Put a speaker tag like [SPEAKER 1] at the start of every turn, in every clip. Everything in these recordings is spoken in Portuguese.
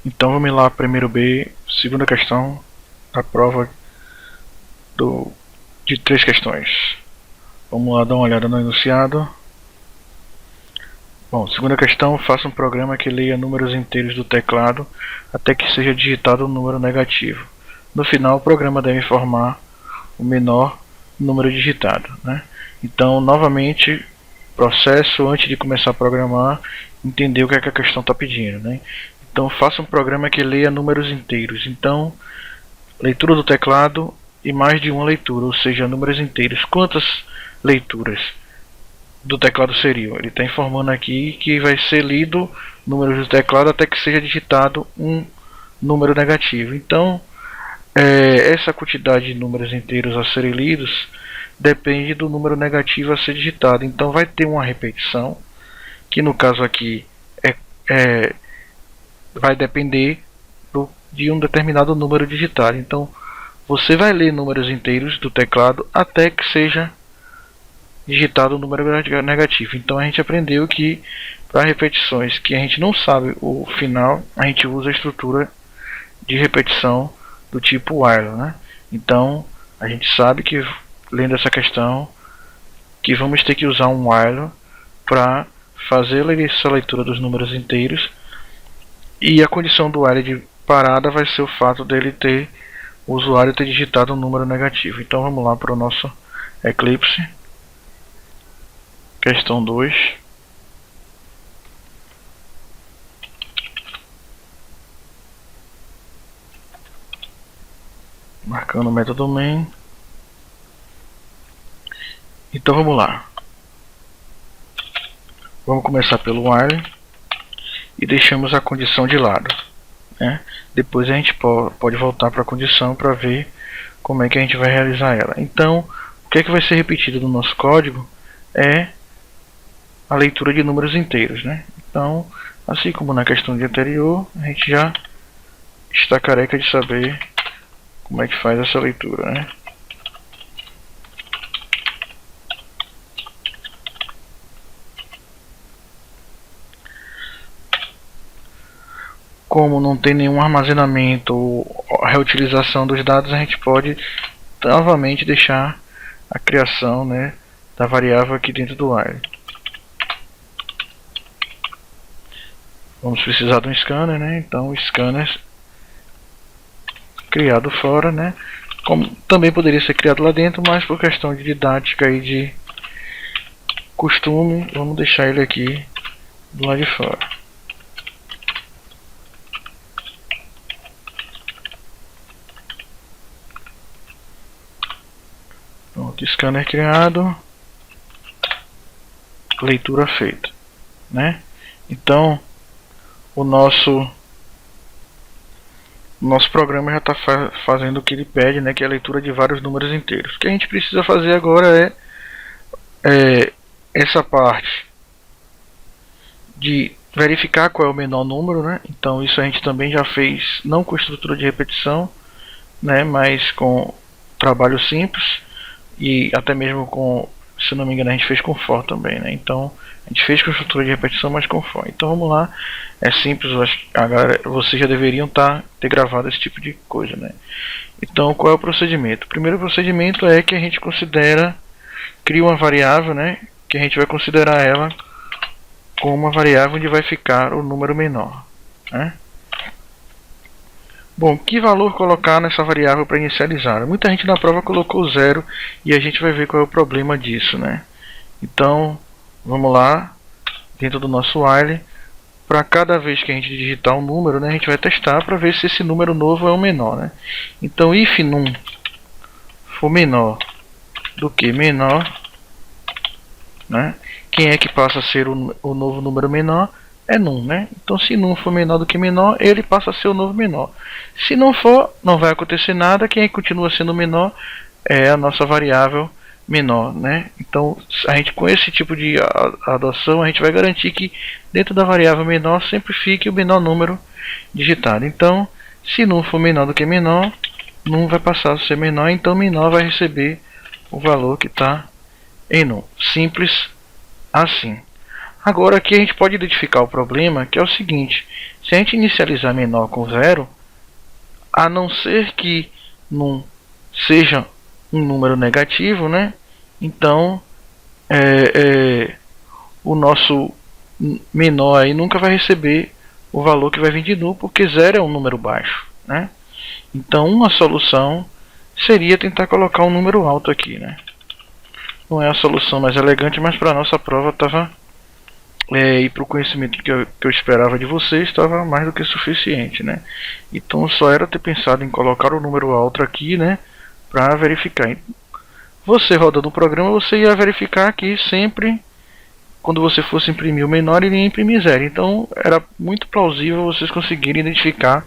[SPEAKER 1] Então vamos lá, primeiro B, segunda questão da prova de 3 questões. Vamos lá dar uma olhada no enunciado. Bom, segunda questão, faça um programa que leia números inteiros do teclado até que seja digitado um número negativo. No final, o programa deve informar o menor número digitado, né? Então, novamente, processo antes de começar a programar, entender o que é que a questão está pedindo, né? Então, faça um programa que leia números inteiros. Então, leitura do teclado e mais de uma leitura, ou seja, números inteiros. Quantas leituras do teclado seriam? Ele está informando aqui que vai ser lido números do teclado até que seja digitado um número negativo. Então, essa quantidade de números inteiros a serem lidos depende do número negativo a ser digitado. Então, vai ter uma repetição, que no caso aqui vai depender de um determinado número digitado. Então, você vai ler números inteiros do teclado até que seja digitado o número negativo. Então a gente aprendeu que para repetições que a gente não sabe o final, a gente usa a estrutura de repetição do tipo while, né? Então a gente sabe que, lendo essa questão, que vamos ter que usar um while para fazer essa leitura dos números inteiros, e a condição do while de parada vai ser o fato dele ter, o usuário ter digitado um número negativo. Então vamos lá para o nosso Eclipse. Questão 2. Marcando o método main. Então vamos lá. Vamos começar pelo while e deixamos a condição de lado, né? Depois a gente pode voltar para a condição para ver como é que a gente vai realizar ela. Então, o que é que vai ser repetido no nosso código é a leitura de números inteiros, né? Então, assim como na questão anterior, a gente já está careca de saber como é que faz essa leitura, né? Como não tem nenhum armazenamento ou reutilização dos dados, a gente pode novamente deixar a criação, né, da variável aqui dentro do while. Vamos precisar de um scanner, né? Então o scanner criado fora, né? Como também poderia ser criado lá dentro, mas por questão de didática e de costume, vamos deixar ele aqui do lado de fora. Pronto, scanner criado, leitura feita, né? Então o nosso programa já está fazendo o que ele pede, né, que é a leitura de vários números inteiros. O que a gente precisa fazer agora é essa parte de verificar qual é o menor número, né? Então isso a gente também já fez, não com estrutura de repetição, né, mas com trabalho simples, e até mesmo com, se não me engano, a gente fez com for também, né? Então a gente fez com estrutura de repetição, mas com for. Então vamos lá, é simples, agora vocês já deveriam ter gravado esse tipo de coisa, né? Então qual é o procedimento? O primeiro procedimento é que a gente cria uma variável, né, que a gente vai considerar ela como uma variável onde vai ficar o número menor, né? Bom, que valor colocar nessa variável para inicializar? Muita gente na prova colocou 0 e a gente vai ver qual é o problema disso, né? Então, vamos lá, dentro do nosso while, para cada vez que a gente digitar um número, né, a gente vai testar para ver se esse número novo é o menor, né? Então, if num for menor do que menor, né? Quem é que passa a ser o novo número menor? É num, né? Então se num for menor do que menor, ele passa a ser o novo menor. Se não for, não vai acontecer nada. Quem continua sendo menor é a nossa variável menor, né? Então a gente, com esse tipo de adoção, a gente vai garantir que dentro da variável menor sempre fique o menor número digitado. Então se num for menor do que menor, num vai passar a ser menor, então menor vai receber o valor que está em num. Simples assim. Agora aqui a gente pode identificar o problema, que é o seguinte: Se a gente inicializar menor com 0, a não ser que num seja um número negativo, né? Então o nosso menor aí nunca vai receber o valor que vai vir de null, porque 0 é um número baixo, né? Então uma solução seria tentar colocar um número alto aqui, né? Não é a solução mais elegante, mas para a nossa prova estava e para o conhecimento que eu esperava de vocês estava mais do que suficiente, né? Então só era ter pensado em colocar o número alto aqui, né? Para verificar. Você rodando o programa, você ia verificar que sempre, quando você fosse imprimir o menor, ele ia imprimir 0. Então era muito plausível vocês conseguirem identificar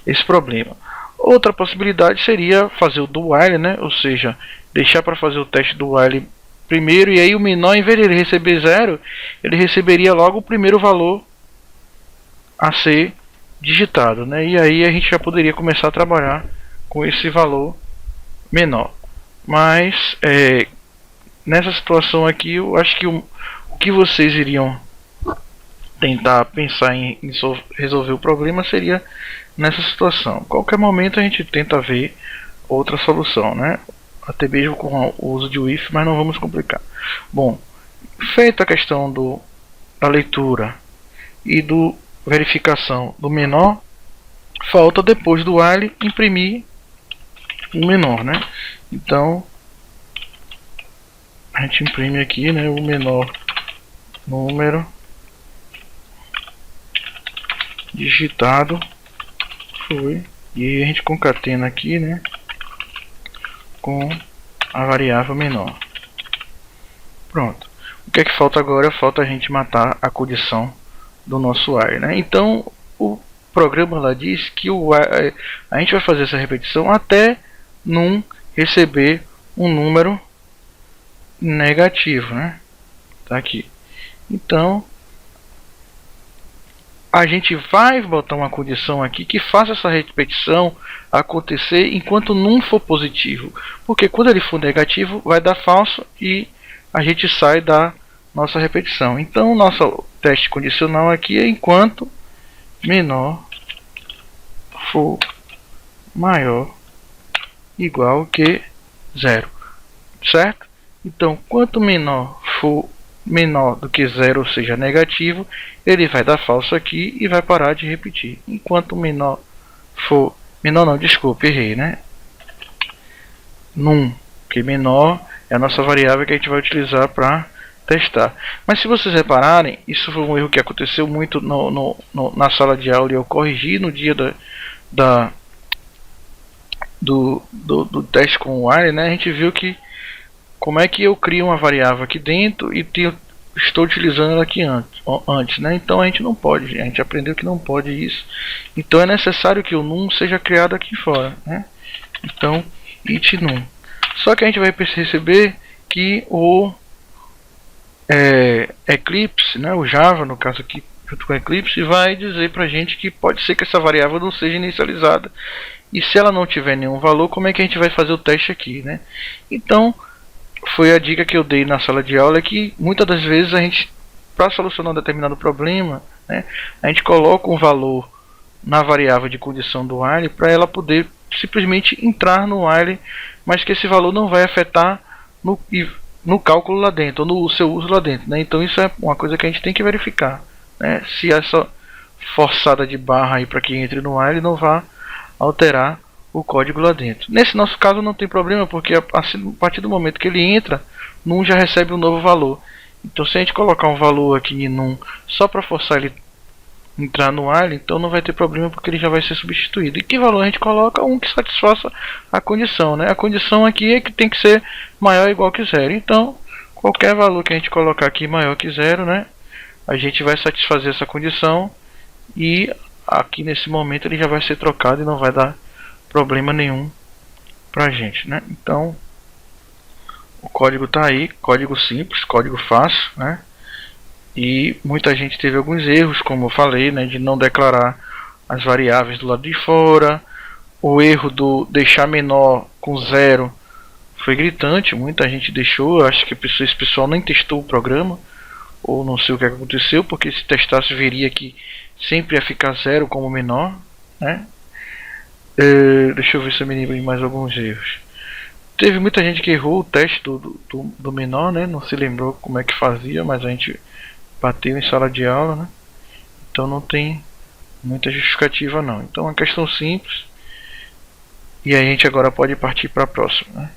[SPEAKER 1] esse problema. Outra possibilidade seria fazer o do while, né? Ou seja, deixar para fazer o teste do while primeiro, e aí o menor, em vez de ele receber 0, ele receberia logo o primeiro valor a ser digitado, né? E aí a gente já poderia começar a trabalhar com esse valor menor. Mas nessa situação aqui, eu acho que o que vocês iriam tentar pensar em resolver o problema seria nessa situação. Qualquer momento a gente tenta ver outra solução, né? Até mesmo com o uso de if, mas não vamos complicar. Bom, feita a questão da leitura e do verificação do menor, falta depois do while imprimir o menor, né? Então a gente imprime aqui, né, o menor número digitado foi, e a gente concatena aqui, né, com a variável menor. Pronto. O que é que falta agora? Falta a gente matar a condição do nosso while, né? Então o programa lá diz que a gente vai fazer essa repetição até num receber um número negativo, né? Tá aqui. Então a gente vai botar uma condição aqui que faça essa repetição acontecer enquanto num for positivo, porque quando ele for negativo vai dar falso e a gente sai da nossa repetição. Então o nosso teste condicional aqui é enquanto menor for maior igual que 0, certo? Então quanto menor for menor do que 0, ou seja, negativo, ele vai dar falso aqui e vai parar de repetir. Enquanto menor for... menor não, desculpe, errei, né? Num, que menor é a nossa variável que a gente vai utilizar para testar. Mas se vocês repararem, isso foi um erro que aconteceu muito na sala de aula e eu corrigi no dia do teste com o while, né? A gente viu que como é que eu crio uma variável aqui dentro e estou utilizando ela aqui antes, né? Então a gente não pode, a gente aprendeu que não pode isso. Então é necessário que o num seja criado aqui fora, né? Então it num. Só que a gente vai perceber que o Eclipse, né, o Java no caso aqui junto com o Eclipse, vai dizer pra gente que pode ser que essa variável não seja inicializada. E se ela não tiver nenhum valor, como é que a gente vai fazer o teste aqui, né? Então foi a dica que eu dei na sala de aula, que muitas das vezes a gente, para solucionar um determinado problema, né, a gente coloca um valor na variável de condição do while para ela poder simplesmente entrar no while, mas que esse valor não vai afetar no cálculo lá dentro, ou no seu uso lá dentro, né? Então isso é uma coisa que a gente tem que verificar, né? Se essa forçada de barra aí para que entre no while não vá alterar o código lá dentro. Nesse nosso caso não tem problema, porque a partir do momento que ele entra, num já recebe um novo valor. Então se a gente colocar um valor aqui em num só para forçar ele entrar no while, então não vai ter problema, porque ele já vai ser substituído. E que valor a gente coloca? Um que satisfaça a condição, né? A condição aqui é que tem que ser maior ou igual que 0. Então qualquer valor que a gente colocar aqui maior que 0, né, a gente vai satisfazer essa condição, e aqui nesse momento ele já vai ser trocado e não vai dar problema nenhum pra gente, né? Então o código tá aí, código simples, código fácil, né? E muita gente teve alguns erros, como eu falei, né, de não declarar as variáveis do lado de fora. O erro do deixar menor com 0 foi gritante, muita gente deixou. Eu acho que esse pessoal nem testou o programa, ou não sei o que aconteceu, porque se testasse veria que sempre ia ficar 0 como menor, né? Deixa eu ver se eu me lembro de mais alguns erros. Teve muita gente que errou o teste do menor, né? Não se lembrou como é que fazia, mas a gente bateu em sala de aula, né? Então não tem muita justificativa não. Então é uma questão simples. E a gente agora pode partir para a próxima, né?